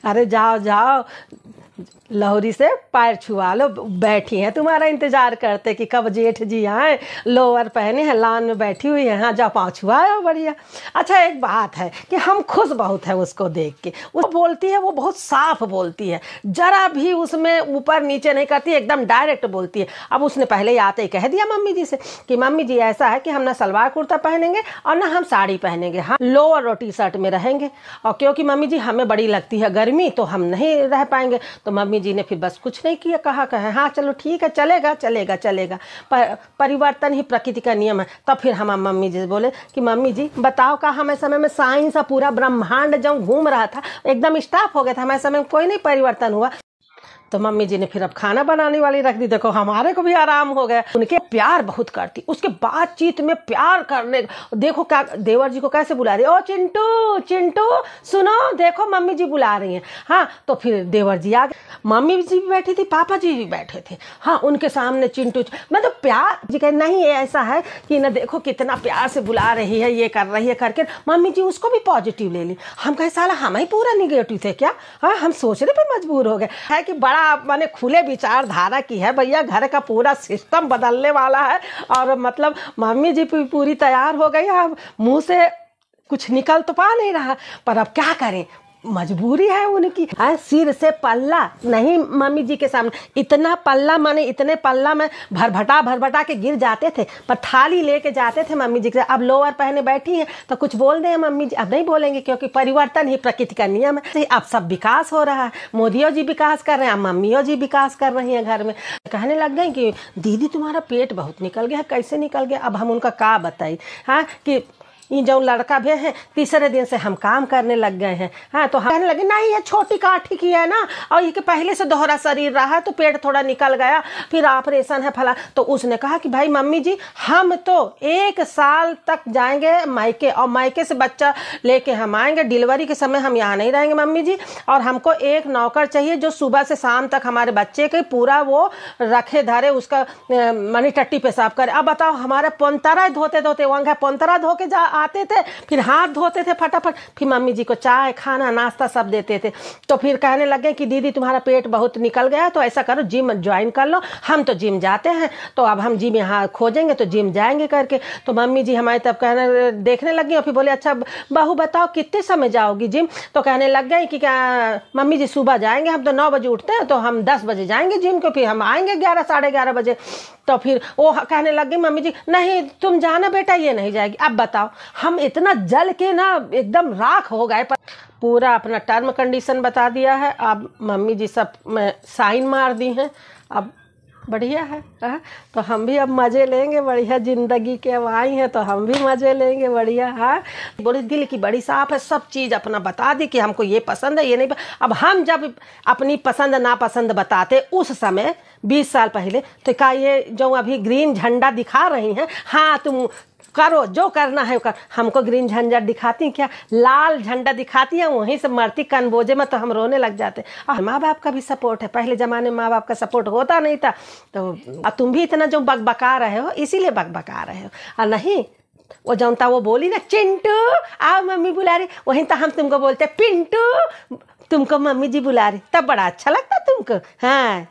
अरे जाओ जाओ, लौरी से पैर छुआ लो, बैठी हैं तुम्हारा इंतजार करते कि कब जेठ जी आए, लोअर पहने हैं, लान में बैठी हुई है, हाँ जाओ पाँव छुआओ, बढ़िया। अच्छा एक बात है कि हम खुश बहुत है उसको देख के, वो बोलती है, वो बहुत साफ बोलती है, जरा भी उसमें ऊपर नीचे नहीं करती, एकदम डायरेक्ट बोलती है। अब उसने पहले ही आते ही कह दिया मम्मी जी से कि मम्मी जी ऐसा है कि हम ना सलवार कुर्ता पहनेंगे और ना हम साड़ी पहनेंगे, हम लोअर और टी शर्ट में रहेंगे, और क्योंकि मम्मी जी हमें बड़ी लगती है गर्मी तो हम नहीं रह पाएंगे। तो मम्मी जी ने फिर बस कुछ नहीं किया, कहा कहे हाँ चलो ठीक है, चलेगा चलेगा चलेगा, परिवर्तन ही प्रकृति का नियम है। तब फिर हम मम्मी जी बोले कि मम्मी जी बताओ का हमें समय में साइंस का पूरा ब्रह्मांड जब घूम रहा था एकदम स्टॉप हो गया था, हमारे समय में कोई नहीं परिवर्तन हुआ। तो मम्मी जी ने फिर अब खाना बनाने वाली रख दी, देखो हमारे को भी आराम हो गया। उनके प्यार बहुत करती, उसके बातचीत में प्यार करने, देखो क्या देवर जी को कैसे बुला रही है, ओ चिंटू चिंटू सुनो देखो मम्मी जी बुला रही हैं। हाँ तो फिर देवर जी आ गए, मम्मी जी भी बैठी थी, पापा जी भी बैठे थे, हाँ उनके सामने चिंटू मतलब प्यार जी कहे नहीं ये ऐसा है कि ना देखो कितना प्यार से बुला रही है, ये कर रही है करके मम्मी जी उसको भी पॉजिटिव ले ली। हम कहे साला हम ही पूरा निगेटिव थे क्या, हाँ हम सोचने पर मजबूर हो गए है कि बड़ा मैंने खुले विचारधारा की है भैया, घर का पूरा सिस्टम बदलने वाला है। और मतलब मम्मी जी पूरी तैयार हो गई, अब मुंह से कुछ निकल तो पा नहीं रहा, पर अब क्या करें, मजबूरी है उनकी। सिर से पल्ला नहीं मम्मी जी के सामने, इतना पल्ला माने इतने पल्ला में भरभटा के गिर जाते थे, पर थाली लेके जाते थे मम्मी जी के। अब लोअर पहने बैठी हैं तो कुछ बोल दें मम्मी जी, अब नहीं बोलेंगे क्योंकि परिवर्तन ही प्रकृति का नियम है। अब सब विकास हो रहा है, मोदियों जी विकास कर रहे हैं, अब मम्मियों जी विकास कर रही हैं घर में। कहने लग गए कि दीदी तुम्हारा पेट बहुत निकल गया, कैसे निकल गया। अब हम उनका का बताई, हाँ कि ये जो लड़का भी है तीसरे दिन से हम काम करने लग गए हैं। हाँ तो हम कहने लगे नहीं ये छोटी काठी की है ना, और ये कि पहले से दोहरा शरीर रहा है तो पेट थोड़ा निकल गया, फिर ऑपरेशन है फला। तो उसने कहा कि भाई मम्मी जी हम तो 1 साल तक जाएंगे मायके, और मायके से बच्चा लेके हम आएंगे, डिलीवरी के समय हम यहाँ नहीं रहेंगे मम्मी जी, और हमको एक नौकर चाहिए जो सुबह से शाम तक हमारे बच्चे के पूरा वो रखे धरे, उसका मनी टट्टी पेशाब करे। अब बताओ हमारे पोंतरा धोते धोते वहाँ पोंतरा धो के आते थे, फिर हाथ धोते थे फटाफट, फिर मम्मी जी को चाय खाना नाश्ता सब देते थे। तो फिर कहने लगे कि दीदी तुम्हारा पेट बहुत निकल गया तो ऐसा करो जिम ज्वाइन कर लो, हम तो जिम जाते हैं तो अब हम जिम यहाँ खोजेंगे तो जिम जाएंगे करके। तो मम्मी जी हमारी तब कहने देखने लगी, और फिर बोले अच्छा बहू बताओ कितने समय जाओगी जिम। तो कहने लग गए कि क्या मम्मी जी सुबह जाएंगे, हम तो 9 बजे उठते हैं तो हम 10 बजे जाएंगे जिम को, फिर हम आएंगे 11 साढ़े 11 बजे। तो फिर वो कहने लग गई मम्मी जी नहीं तुम जाना बेटा ये नहीं जाएगी। अब बताओ हम इतना जल के ना एकदम राख हो गए, पर पूरा अपना टर्म कंडीशन बता दिया है। अब मम्मी जी सब में साइन मार दी हैं, अब बढ़िया है। तो हम भी अब मज़े लेंगे बढ़िया, ज़िंदगी के अब आई हैं तो हम भी मज़े लेंगे बढ़िया। हाँ बोले दिल की बड़ी साफ है, सब चीज़ अपना बता दी कि हमको ये पसंद है ये नहीं। अब हम जब अपनी पसंद नापसंद बताते उस समय 20 साल पहले, तो क्या ये जो अभी ग्रीन झंडा दिखा रही हैं, हाँ तुम करो जो करना है कर, हमको ग्रीन झंडा दिखाती क्या, लाल झंडा दिखाती है, वहीं से मरती कनबोजे में तो हम रोने लग जाते। और माँ बाप का भी सपोर्ट है, पहले ज़माने में माँ बाप का सपोर्ट होता नहीं था। तो तुम भी इतना जो बकबका रहे हो इसीलिए बकबका रहे हो, और नहीं वो जनता वो बोली ना चिंटू आओ मम्मी बुला रही, वहीं तो हम तुमको बोलते पिंटू तुमको मम्मी जी बुला रही, तब बड़ा अच्छा लगता तुमको। हाँ